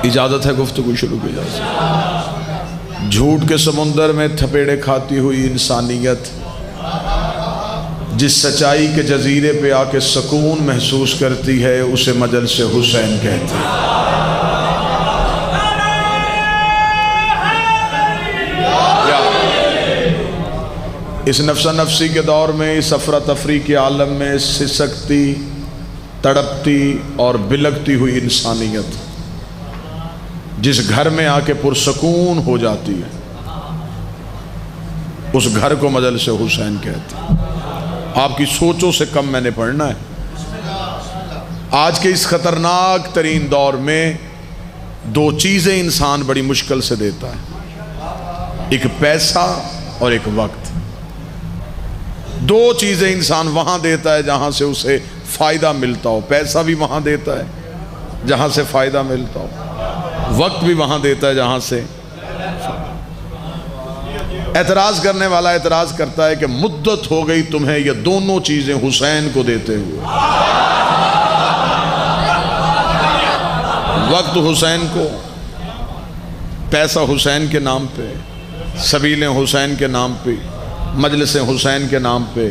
اجازت ہے گفتگو شروع کی جا سکتی؟ جھوٹ کے سمندر میں تھپیڑے کھاتی ہوئی انسانیت جس سچائی کے جزیرے پہ آ کے سکون محسوس کرتی ہے اسے مجلس حسین کہتے ہیں۔ اس نفسہ نفسی کے دور میں، اس افراتفری کے عالم میں، سسکتی، تڑپتی اور بلکتی ہوئی انسانیت جس گھر میں آ کے پرسکون ہو جاتی ہے اس گھر کو مجلس حسین کہتے ہیں۔ آپ کی سوچوں سے کم میں نے پڑھنا ہے۔ آج کے اس خطرناک ترین دور میں دو چیزیں انسان بڑی مشکل سے دیتا ہے، ایک پیسہ اور ایک وقت۔ دو چیزیں انسان وہاں دیتا ہے جہاں سے اسے فائدہ ملتا ہو، پیسہ بھی وہاں دیتا ہے جہاں سے فائدہ ملتا ہو، وقت بھی وہاں دیتا ہے جہاں سے۔ اعتراض کرنے والا اعتراض کرتا ہے کہ مدت ہو گئی تمہیں یہ دونوں چیزیں حسین کو دیتے ہوئے، وقت حسین کو، پیسہ حسین کے نام پہ، سبیلیں حسین کے نام پہ، مجلس حسین کے نام پہ،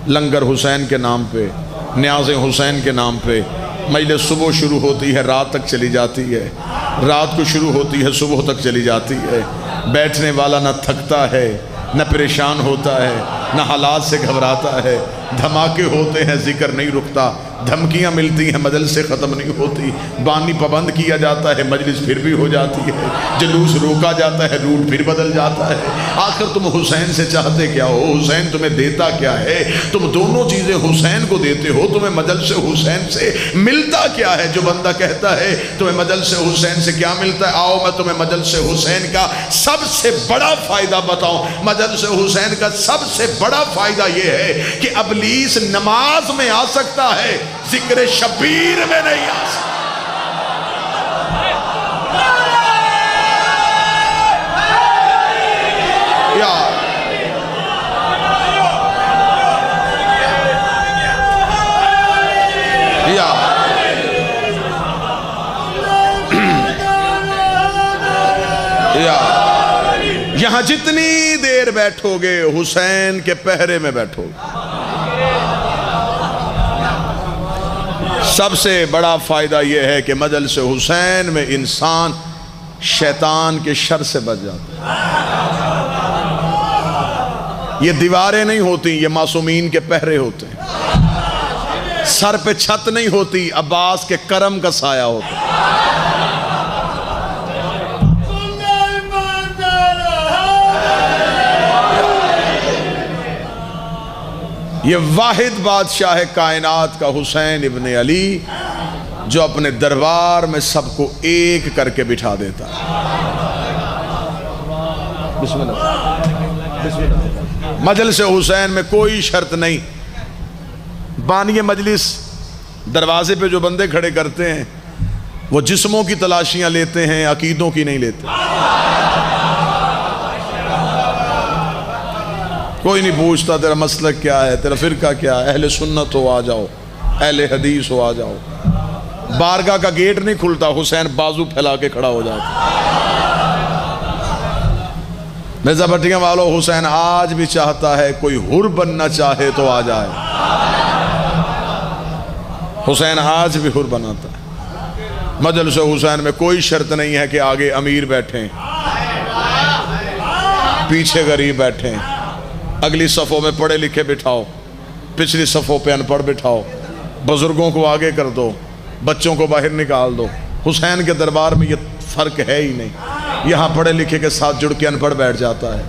لنگر حسین کے نام پہ، نیاز حسین کے نام پہ۔ مجلس صبح شروع ہوتی ہے رات تک چلی جاتی ہے، رات کو شروع ہوتی ہے صبح تک چلی جاتی ہے۔ بیٹھنے والا نہ تھکتا ہے نہ پریشان ہوتا ہے نہ حالات سے گھبراتا ہے۔ دھماکے ہوتے ہیں ذکر نہیں رکتا، دھمکیاں ملتی ہیں مجلس سے ختم نہیں ہوتی، بانی پابند کیا جاتا ہے مجلس پھر بھی ہو جاتی ہے، جلوس روکا جاتا ہے روٹ پھر بدل جاتا ہے۔ آخر تم حسین سے چاہتے کیا ہو؟ حسین تمہیں دیتا کیا ہے؟ تم دونوں چیزیں حسین کو دیتے ہو، تمہیں مجلس حسین سے ملتا کیا ہے؟ جو بندہ کہتا ہے تمہیں مجلس حسین سے کیا ملتا ہے، آؤ میں تمہیں مجلس حسین کا سب سے بڑا فائدہ بتاؤں۔ مجلس حسین کا سب سے بڑا فائدہ یہ ہے کہ ابلیس نماز میں آ سکتا ہے، ذکر شبیر میں نہیں آ سکتا۔ یہاں جتنی دیر بیٹھو گے حسین کے پہرے میں بیٹھو گے۔ سب سے بڑا فائدہ یہ ہے کہ مجلس حسین میں انسان شیطان کے شر سے بچ جاتا ہے۔ یہ دیواریں نہیں ہوتی، یہ معصومین کے پہرے ہوتے ہیں۔ سر پہ چھت نہیں ہوتی، عباس کے کرم کا سایہ ہوتا ہے۔ یہ واحد بادشاہ کائنات کا حسین ابن علی جو اپنے دربار میں سب کو ایک کر کے بٹھا دیتا ہے۔ بسم اللہ۔ مجلس حسین میں کوئی شرط نہیں۔ بانی مجلس دروازے پہ جو بندے کھڑے کرتے ہیں وہ جسموں کی تلاشیاں لیتے ہیں، عقیدوں کی نہیں لیتے۔ کوئی نہیں پوچھتا تیرا مسلک کیا ہے، تیرا فرقہ کیا ہے، اہل سنت ہو آ جاؤ، اہل حدیث ہو آ جاؤ۔ بارگاہ کا گیٹ نہیں کھلتا، حسین بازو پھیلا کے کھڑا ہو جاتا۔ مرزا بھٹیاں والو، حسین آج بھی چاہتا ہے کوئی حر بننا چاہے تو آ جائے۔ حسین آج بھی حر بناتا ہے۔ مجلس حسین میں کوئی شرط نہیں ہے کہ آگے امیر بیٹھیں، پیچھے غریب بیٹھیں، اگلی صفوں میں پڑھے لکھے بٹھاؤ، پچھلی صفوں پہ ان پڑھ بٹھاؤ، بزرگوں کو آگے کر دو، بچوں کو باہر نکال دو۔ حسین کے دربار میں یہ فرق ہے ہی نہیں۔ یہاں پڑھے لکھے کے ساتھ جڑ کے ان پڑھ بیٹھ جاتا ہے،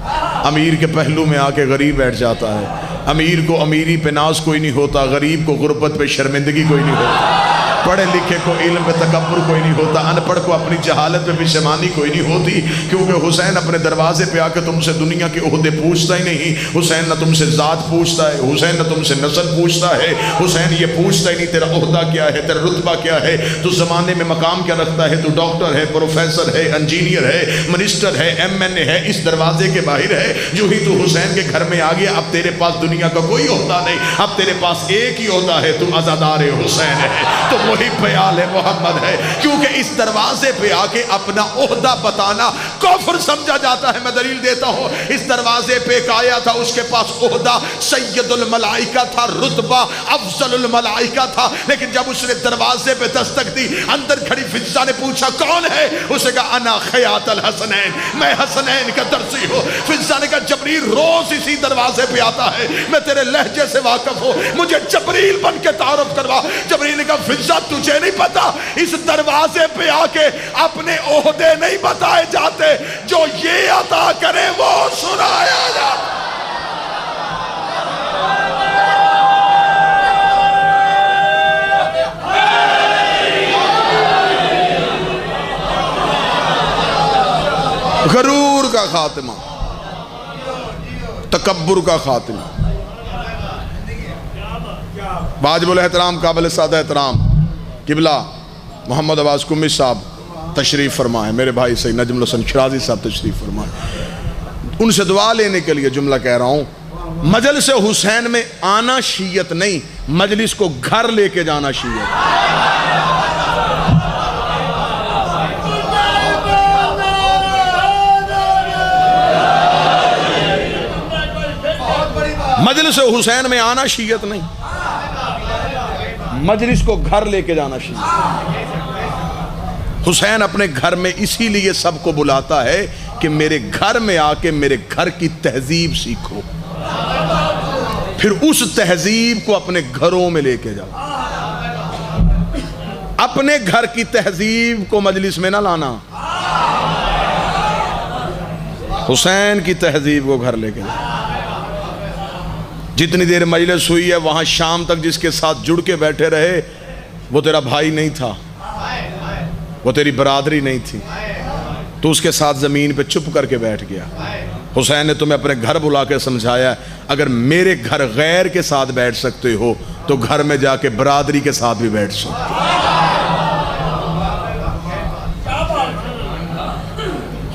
امیر کے پہلو میں آ کے غریب بیٹھ جاتا ہے۔ امیر کو امیری پہ ناز کوئی نہیں ہوتا، غریب کو غربت پہ شرمندگی کوئی نہیں ہوتا، پڑھے لکھے کو علم پہ تکبر کوئی نہیں ہوتا، ان پڑھ کو اپنی جہالت پہ پشیمانی کوئی نہیں ہوتی، کیونکہ حسین اپنے دروازے پہ آ کے تم سے دنیا کے عہدے پوچھتا ہی نہیں۔ حسین نہ تم سے ذات پوچھتا ہے، حسین نہ تم سے نسل پوچھتا ہے، حسین یہ پوچھتا ہی نہیں تیرا عہدہ کیا ہے، تیرا رتبہ کیا ہے، تو زمانے میں مقام کیا رکھتا ہے، تو ڈاکٹر ہے، پروفیسر ہے، انجینئر ہے، منسٹر ہے، MNA ہے، اس دروازے کے باہر ہے۔ جو ہی تو حسین کے گھر میں آ گیا، اب تیرے پاس دنیا کا کوئی عہدہ نہیں، اب تیرے پاس ایک ہی عہدہ ہے، تم عزادار حسین ہے، تو وہی پیال محمد ہے، کیونکہ اس دروازے پہ آ کے اپنا عہدہ بتانا کفر سمجھا جاتا ہے۔ میں دلیل دیتا ہوں، اس دروازے پہ ایک آیا تھا، اس کے پاس عہدہ سید الملائکہ تھا، رتبہ افضل الملائکہ تھا، لیکن جب اس نے دروازے پہ دستک دی، اندر کھڑی فضہ نے پوچھا کون ہے؟ اس نے کہا انا خیاط الحسنین، میں حسنین کا درزی ہوں۔ فضہ نے کہا جبریل روز اسی دروازے پہ آتا ہے، میں تیرے لہجے سے واقف ہوں، مجھے جبریل بن کے تعارف کروا۔ جبریل نے کہا فضہ تجھے نہیں پتا، اس دروازے پہ آ کے اپنے عہدے نہیں بتائے جاتے، جو یہ عطا کرے وہ سنایا جاتا۔ غرور کا خاتمہ، تکبر کا خاتمہ۔ واجب الاحترام قابل سادہ احترام قبلہ محمد عباس قمی صاحب تشریف فرمائیں، میرے بھائی سید نجم الحسن شرازی صاحب تشریف فرمائیں۔ ان سے دعا لینے کے لیے جملہ کہہ رہا ہوں، مجلس حسین میں آنا شیعت نہیں، مجلس کو گھر لے کے جانا شیعت۔ مجلس حسین میں آنا شیعت نہیں، مجلس کو گھر لے کے جانا شیعت۔ حسین اپنے گھر میں اسی لیے سب کو بلاتا ہے کہ میرے گھر میں آ کے میرے گھر کی تہذیب سیکھو، پھر اس تہذیب کو اپنے گھروں میں لے کے جاؤ۔ اپنے گھر کی تہذیب کو مجلس میں نہ لانا، حسین کی تہذیب کو گھر لے کے جاؤ۔ جتنی دیر مجلس ہوئی ہے وہاں شام تک جس کے ساتھ جڑ کے بیٹھے رہے وہ تیرا بھائی نہیں تھا، وہ تیری برادری نہیں تھی، تو اس کے ساتھ زمین پہ چپ کر کے بیٹھ گیا۔ حسین نے تمہیں اپنے گھر بلا کے سمجھایا، اگر میرے گھر غیر کے ساتھ بیٹھ سکتے ہو تو گھر میں جا کے برادری کے ساتھ بھی بیٹھ سکتے ہو۔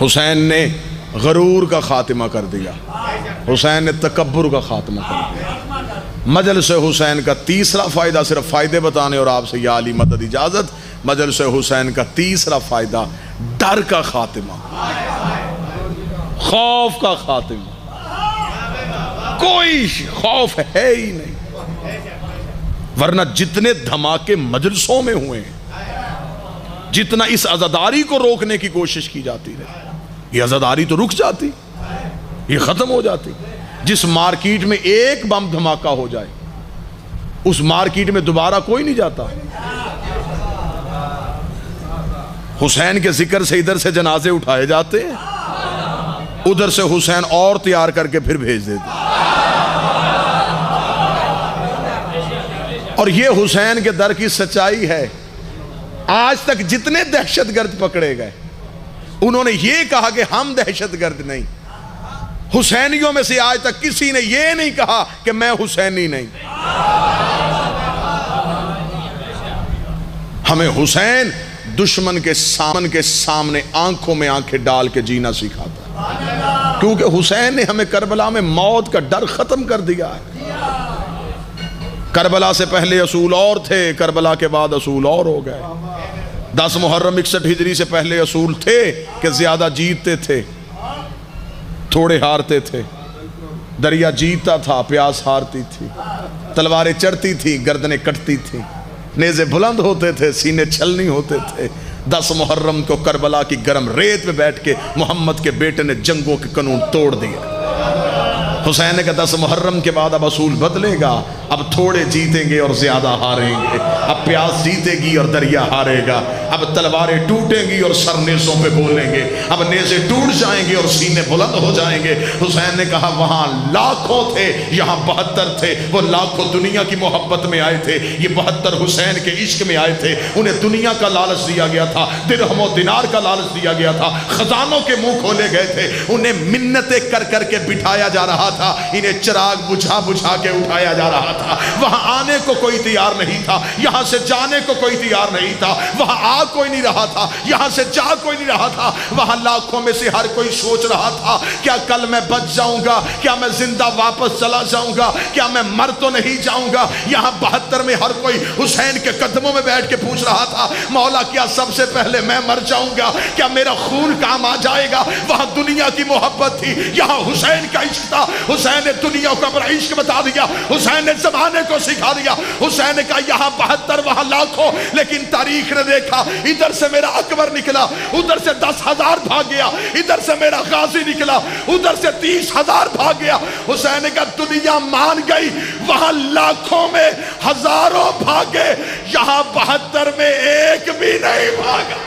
حسین نے غرور کا خاتمہ کر دیا، حسین نے تکبر کا خاتمہ کر دیا۔ مجلس حسین کا تیسرا فائدہ، صرف فائدے بتانے اور آپ سے یا علی مدد اجازت، مجلس حسین کا تیسرا فائدہ ڈر کا خاتمہ، خوف کا خاتمہ۔ کوئی خوف ہے ہی نہیں، ورنہ جتنے دھماکے مجلسوں میں ہوئے ہیں، جتنا اس عزاداری کو روکنے کی کوشش کی جاتی ہے، یہ عزاداری تو رک جاتی، یہ ختم ہو جاتی۔ جس مارکیٹ میں ایک بم دھماکہ ہو جائے اس مارکیٹ میں دوبارہ کوئی نہیں جاتا۔ حسین کے ذکر سے ادھر سے جنازے اٹھائے جاتے ہیں، ادھر سے حسین اور تیار کر کے پھر بھیج دیتے۔ اور یہ حسین کے در کی سچائی ہے۔ آج تک جتنے دہشت گرد پکڑے گئے انہوں نے یہ کہا کہ ہم دہشت گرد نہیں۔ حسینیوں میں سے آج تک کسی نے یہ نہیں کہا کہ میں حسینی نہیں۔ ہمیں حسین دشمن کے سامنے آنکھوں میں آنکھیں ڈال کے جینا سکھاتا ہے، کیونکہ حسین نے ہمیں کربلا میں موت کا ڈر ختم کر دیا ہے۔ کربلا سے پہلے اصول اور تھے، کربلا کے بعد اصول اور ہو گئے۔ 10 محرم 61 ہجری سے پہلے اصول تھے کہ زیادہ جیتتے تھے، تھوڑے ہارتے تھے۔ دریا جیتتا تھا، پیاس ہارتی تھی، تلواریں چڑھتی تھی، گردنیں کٹتی تھی، نیزے بلند ہوتے تھے، سینے چھلنی ہوتے تھے۔ 10 محرم کو کربلا کی گرم ریت پہ بیٹھ کے محمد کے بیٹے نے جنگوں کے قانون توڑ دیا۔ حسین نے کہا 10 محرم کے بعد اب اصول بدلے گا، اب تھوڑے جیتیں گے اور زیادہ ہاریں گے، اب پیاس جیتے گی اور دریا ہارے گا، اب تلواریں ٹوٹیں گی اور سر نیزوں پہ بولیں گے، اب نیزے ٹوٹ جائیں گے اور سینے بلند ہو جائیں گے۔ حسین نے کہا وہاں لاکھوں تھے، یہاں 72 تھے۔ وہ لاکھوں دنیا کی محبت میں آئے تھے، یہ 72 حسین کے عشق میں آئے تھے۔ انہیں دنیا کا لالچ دیا گیا تھا، درہم و دینار کا لالچ دیا گیا تھا، خزانوں کے منہ کھولے گئے تھے، انہیں منتیں کر کر کے بٹھایا جا رہا تھا، انہیں چراغ بجھا بجھا کے اٹھایا جا رہا تھا، وہاں آنے کو کوئی تیار نہیں تھا، یہاں سے جانے کو کوئی تیار نہیں تھا، وہاں آ کوئی نہیں رہا تھا، یہاں سے جا کوئی نہیں رہا تھا، وہاں لاکھوں میں سے ہر کوئی سوچ رہا تھا کیا کل میں بچ جاؤں گا، کیا میں زندہ واپس چلا جاؤں گا، کیا میں مر تو نہیں جاؤں گا۔ یہاں 72 میں ہر کوئی حسین کے قدموں میں بیٹھ کے پوچھ رہا تھا مولا کیا سب سے پہلے میں مر جاؤں گا، کیا میرا خون کام آ جائے گا۔ وہاں دنیا کی محبت تھی، یہاں حسین کا عشق تھا۔ حسین نے دنیا کو اپنا عشق بتا دیا، حسین نے زمانے کو سکھا دیا۔ حسین نے کہا یہاں 72 وہاں لاکھوں، لیکن تاریخ نے دیکھا ادھر سے میرا اکبر نکلا، ادھر سے 10,000 بھاگ گیا، ادھر سے میرا غازی نکلا، ادھر سے 30,000 بھاگ گیا۔ حسین نے کہا دنیا مان گئی، وہاں لاکھوں میں ہزاروں بھاگے، یہاں 72 میں ایک بھی نہیں بھاگا۔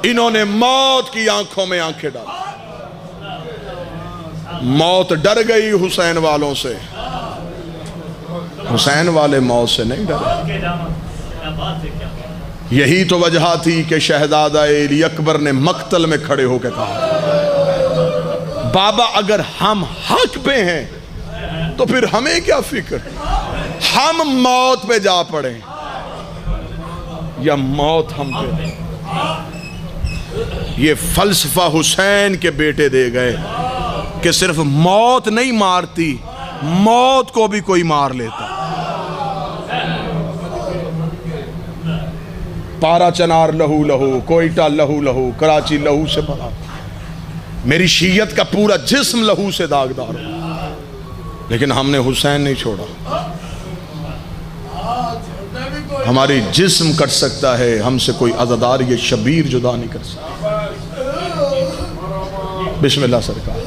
انہوں نے موت کی آنکھوں میں آنکھیں ڈالی۔ موت ڈر گئی حسین والوں سے، حسین والے موت سے نہیں ڈرے۔ یہی تو وجہ تھی کہ شہزادہ علی اکبر نے مقتل میں کھڑے ہو کے کہا بابا اگر ہم حق پہ ہیں تو پھر ہمیں کیا فکر، ہم موت پہ جا پڑیں یا موت ہم پہ۔ یہ فلسفہ حسین کے بیٹے دے گئے کہ صرف موت نہیں مارتی، موت کو بھی کوئی مار لیتا۔ پارا چنار لہو لہو، کوئٹہ لہو لہو، کراچی لہو سے بھرا، میری شیعت کا پورا جسم لہو سے داغدار ہو، لیکن ہم نے حسین نہیں چھوڑا۔ ہماری جسم کٹ سکتا ہے، ہم سے کوئی عزادار یہ شبیر جدا نہیں کر سکتا۔ بسم اللہ سرکار،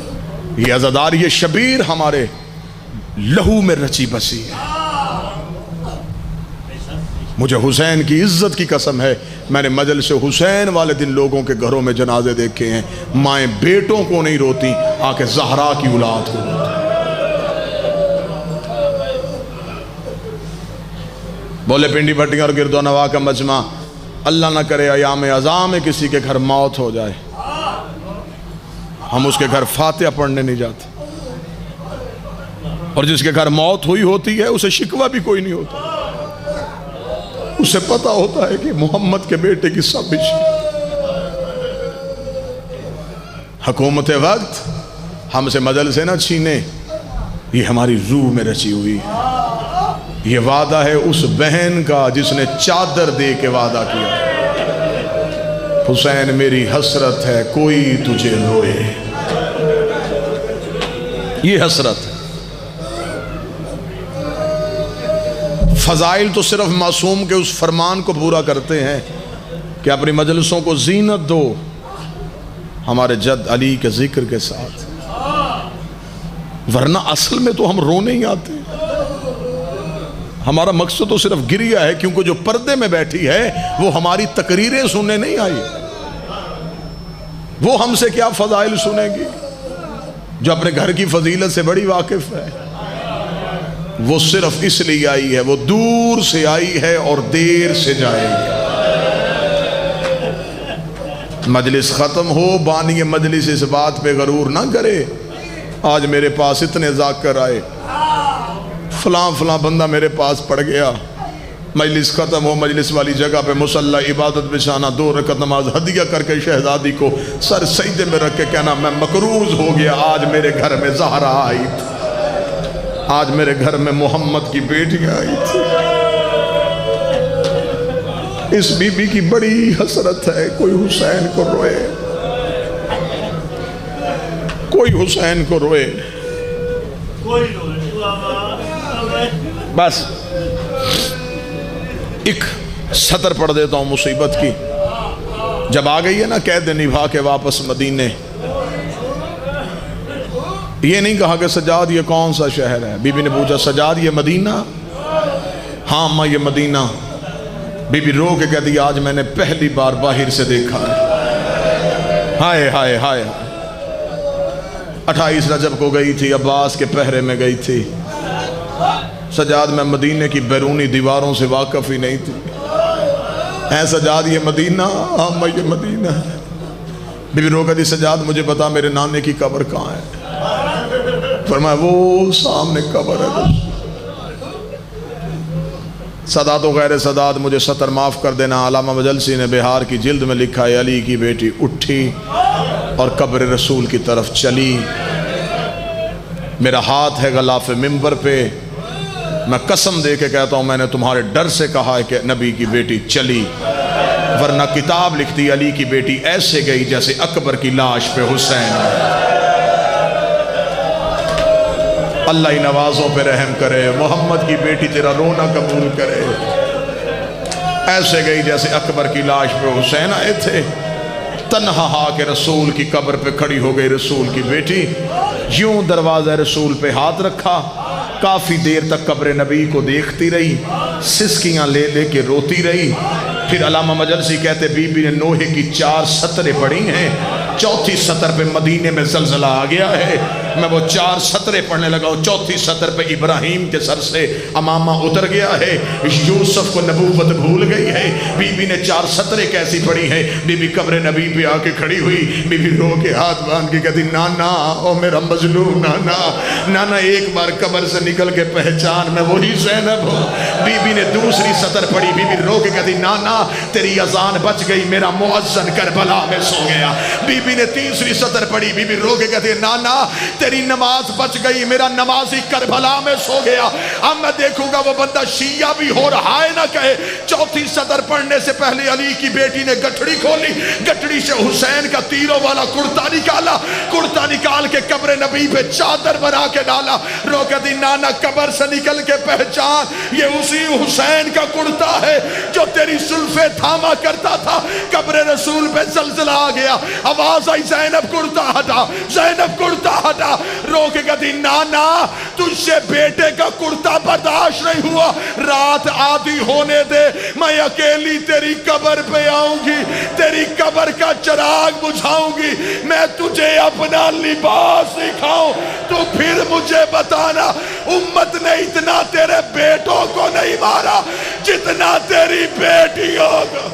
یہ عزادار یہ شبیر ہمارے لہو میں رچی بسی ہے۔ مجھے حسین کی عزت کی قسم ہے، میں نے مجلس حسین والے دن لوگوں کے گھروں میں جنازے دیکھے ہیں، مائیں بیٹوں کو نہیں روتی، آکے زہرا کی اولاد کو روتی۔ بولے پنڈی بھٹیاں اور گرد و نواح کا مجمع، اللہ نہ کرے ایام ازاں میں کسی کے گھر موت ہو جائے، ہم اس کے گھر فاتحہ پڑھنے نہیں جاتے، اور جس کے گھر موت ہوئی ہوتی ہے اسے شکوہ بھی کوئی نہیں ہوتا، اسے پتا ہوتا ہے کہ محمد کے بیٹے کی سابش۔ حکومت وقت ہم سے مجل سے نہ چھینے، یہ ہماری روح میں رچی ہوئی ہے۔ یہ وعدہ ہے اس بہن کا جس نے چادر دے کے وعدہ کیا، حسین میری حسرت ہے کوئی تجھے روئے، یہ حسرت ہے۔ فضائل تو صرف معصوم کے اس فرمان کو پورا کرتے ہیں کہ اپنی مجلسوں کو زینت دو ہمارے جد علی کے ذکر کے ساتھ، ورنہ اصل میں تو ہم رونے ہی آتے ہیں۔ ہمارا مقصد تو صرف گریہ ہے، کیونکہ جو پردے میں بیٹھی ہے وہ ہماری تقریریں سننے نہیں آئی، وہ ہم سے کیا فضائل سنے گی؟ جو اپنے گھر کی فضیلت سے بڑی واقف ہے، وہ صرف اس لیے آئی ہے، وہ دور سے آئی ہے اور دیر سے جائے گی۔ مجلس ختم ہو، بانی مجلس اس بات پہ غرور نہ کرے آج میرے پاس اتنے ذاکر آئے، فلاں فلاں بندہ میرے پاس پڑ گیا، مجلس ختم ہو، مجلس والی جگہ پہ مصلی عبادت بچھانا، 2 رکعت نماز ہدیہ کر کے شہزادی کو سر سجدے میں رکھ کے کہنا میں مقروض ہو گیا، آج میرے گھر میں زہرا آئی تھی، آج میرے گھر میں محمد کی بیٹی آئی تھی۔ اس بی بی کی بڑی حسرت ہے، کوئی حسین کو روئے، کوئی حسین کو روئے۔ بس ایک سطر پڑھ دیتا ہوں مصیبت کی، جب آ گئی ہے نا قید نبھا کے واپس مدینے، یہ نہیں کہا کہ سجاد یہ کون سا شہر ہے، بی بی نے پوچھا سجاد یہ مدینہ؟ ہاں ماں یہ مدینہ۔ بی بی رو کے کہتی آج میں نے پہلی بار باہر سے دیکھا ہے، ہائے ہائے ہائے۔ 28 رجب کو گئی تھی، عباس کے پہرے میں گئی تھی، سجاد میں مدینے کی بیرونی دیواروں سے واقف ہی نہیں تھی۔ اے سجاد یہ مدینہ؟ ہاں ماں یہ مدینہ ہے۔ بی بی رو کہتی سجاد مجھے بتا میرے نانے کی قبر کہاں ہے؟ فرمایا وہ سامنے قبر ہے۔ سادات و غیر سادات مجھے سطر معاف کر دینا، علامہ مجلسی نے بہار کی جلد میں لکھا ہے علی کی بیٹی اٹھی اور قبر رسول کی طرف چلی۔ میرا ہاتھ ہے غلاف ممبر پہ، میں قسم دے کے کہتا ہوں میں نے تمہارے ڈر سے کہا ہے کہ نبی کی بیٹی چلی، ورنہ کتاب لکھتی علی کی بیٹی ایسے گئی جیسے اکبر کی لاش پہ حسین۔ اللہ ہی نوازوں پہ رحم کرے، محمد کی بیٹی تیرا رونا قبول کرے۔ ایسے گئی جیسے اکبر کی لاش پہ حسین آئے تھے، تنہا ہا کے رسول کی قبر پہ کھڑی ہو گئی رسول کی بیٹی، یوں دروازہ رسول پہ ہاتھ رکھا، کافی دیر تک قبر نبی کو دیکھتی رہی، سسکیاں لے لے کے روتی رہی۔ پھر علامہ مجلسی کہتے بی بی نے نوحے کی 4 سطریں پڑھی ہیں، 4تھی سطر پہ مدینے میں زلزلہ آ گیا ہے، میں وہ 4 سطریں پڑھنے لگا ہوں، 4تھی سطر پہ ابراہیم کے سر سے امامہ اتر گیا ہے، یوسف کو نبوت بھول گئی ہے۔ بی بی نے 4 سطریں کیسی پڑھی ہیں؟ بی بی قبر نبی پہ آ کے کھڑی ہوئی، بی بی رو کے ہاتھ باندھ کے کہتی نانا او میرا مظلوم نانا، نانا ایک بار قبر سے نکل کے پہچان میں وہی زینب ہوں۔ بی بی نے دوسری سطر پڑھی، بی بی رو کے کہتی نانا تیری اذان بچ گئی، میرا مؤذن کربلا میں سو گیا۔ بی بی نے تیسری سطر پڑھی، بی بی رو کے کہتی نانا تیری نماز بچ گئی، میرا نمازی کربلا میں سو گیا۔ اب میں دیکھوں گا وہ بندہ شیعہ بھی ہو رہا ہے نہ کہے۔ 4تھی سطر پڑھنے سے پہلے علی کی بیٹی نے گٹھڑی کھولی، گٹھڑی سے حسین کا تیروں والا کرتا نکالا، کرتا نکال کے قبر نبی پہ چادر بنا کے ڈالا، رو کے دی نانا قبر سے نکل کے پہچان یہ اسی حسین کا کرتا ہے جو تیری زلفیں تھاما کرتا تھا۔ قبر رسول پہ زلزلہ آ گیا، آواز آئی زینب کرتا ہٹا، زینب کرتا ہٹا، رو کے کہتی نانا تجھ سے بیٹے کا کرتا برداشت نہیں ہوا، رات آدھی ہونے دے، میں اکیلی تیری قبر پہ آؤں گی، تیری قبر کا چراغ بجھاؤں گی، میں تجھے اپنا لباس دکھاؤں، تو پھر مجھے بتانا امت نے اتنا تیرے بیٹوں کو نہیں مارا جتنا تیری بیٹیوں کو۔